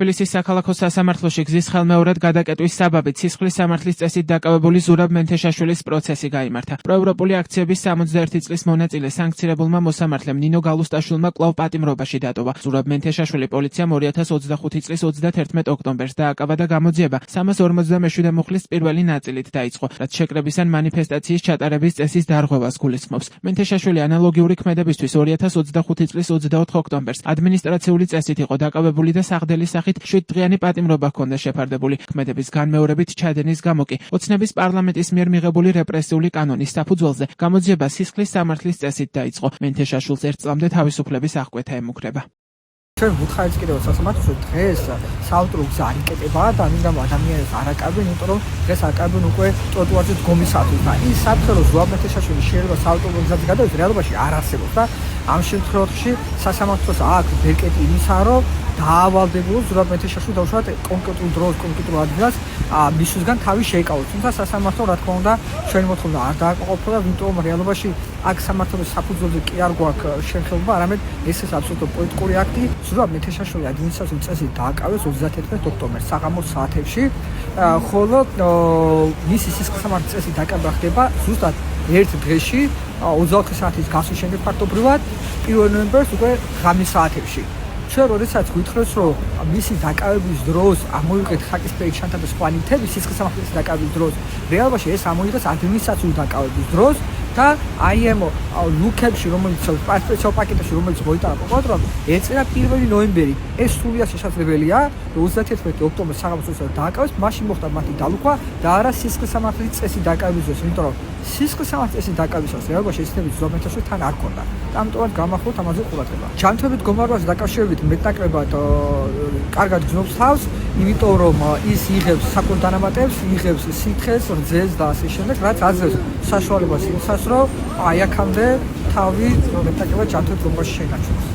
თბილისის საქალაქო სასამართლოში გზის ხელმეორედ გადაკეტვის საბაბით სისხლის სამართლის წესით დაკავებული ზურაბ მენთეშაშვილის პროცესი გაიმართა. პროევროპული აქციების 61 წლის მონაწილე სანქცირებულმა მოსამართლემ ნინო გალუსტაშვილმა კვლავ პატიმრობაში დატოვა. ზურაბ მენთეშაშვილი პოლიციამ 2025 წლის 31 ოქტომბერს დააკავა და გამოძიება 347 მუხლის პირველი ნაწილით დაიწყო, რაც შეკრების ან მანიფესტაციის ჩატარების წესის დარღვევას გულისხმობს. მენთეშაშვილი ანალოგიური ქმედებისთვის 2025 წლის 24 ოქტომბერს ადმინისტრაციული წესით იყო დაკავებული და საღდელის სახით 7 დღიანი პატიმრობა ჰქონდა შეფარდებული. ქმედების განმეორებით ჩადენის გამო კი ოცნების პარლამენტის მიერ მიღებული რეპრესიული კანონის საფუძველზე გამოძიება სისხლის სამართლის წესით დაიწყო. მენთეშაშვილს 1 წლამდე თავისუფლების აღკვეთა ემუქრება. ჩვენ ვუთხარით კიდევ სასამართლოში დღეს საავტობუსო გზა არ იკეტება და ამიტომ ადამიანებს არ აკარბენ, იმიტომ რომ დღეს აკარბენ უკვე ტროტუარზე დგომისათვის და ის საფრთხე რომ ზურაბ მენთეშაშვილი შეიძლება საავტობუსო გზაზე გადავიდეს, რეალობაში არ არსებობს და ამ შემთხვევაში სასამართლოს აქვს ბერკეტი იმისა, რომ დაავალდებულოს ზურაბ მენთეშაშვილი დაუშვათ კონკრეტულ დროს, კონკრეტულ ადგილას მისვისგან თავი შეიკავოს. თუმცა სასამართლო რა თქმა უნდა ჩვენი მოთხოვნა არ დააკმაყოფილა, იმიტომ რომ რეალობაში აქ სამართლის საფუძველზე კი არ გვაქვს შეხება, არამედ ეს აბსოლუტურად პოლიტიკური აქტი. ზურაბ მენთეშაშვილი ადმინისტრაციული წესით დააკავეს 31 ოქტომბერს საღამოს საათებში, ხოლო მისი სისხლის სამართლის წესით დაკავება ხდება ზუსტად ერთ დღეში 24 საათის გასვლის შემდეგ ფაქტობრივად 1 ნოემბერს უკვე ღამის საათებში. ჩვენ როდესაც გვითხრეს რომ მისი დაკავების დროს ამოიღეთ ხაკისფერი ჩანთა და სხვა ნივთები სისხლის სამართლის დაკავების დროს, რეალობაში ეს ამოიღეს ადმინისტრაციული დაკავების დროს და აი ამ ლუკებში, რომელიც სპეციალურ პაკეტებში, რომელიც მოიტანა პროკურატურამ, ეწერა 1 ნოემბერი. ეს სრულიად შესაძლებელია, რომ 31 ოქტომბერს საღამოს უცებ დააკავეს, მაშინ მოხდა მათი დალუქვა და არა სისხლის სამართლის წესით დაკავების დროს, იმიტომ რომ სისხლის სამართლის წესით დაკავებისას რეალობაში ესეთი ზურაბ მენთეშაშვილი თან არ ქონდა. და ამიტომაც გამახვილოთ ამაზე ყურადღება. ჯანმრთელობით გომარვაზე დაკავშირებით მეტნაკლებად კარგად გრძნობს თავს, იმიტომ რომ ის იღებს საკუთარ დანამატებს, იღებს სითხეს, რძეს და ასე შემდეგ, რაც აძლევს საშუალებას იმისას, რომ აი აქამდე თავი მეტნაკლებად ჯანმრთელობით გომარვაში შეინარჩუნოს.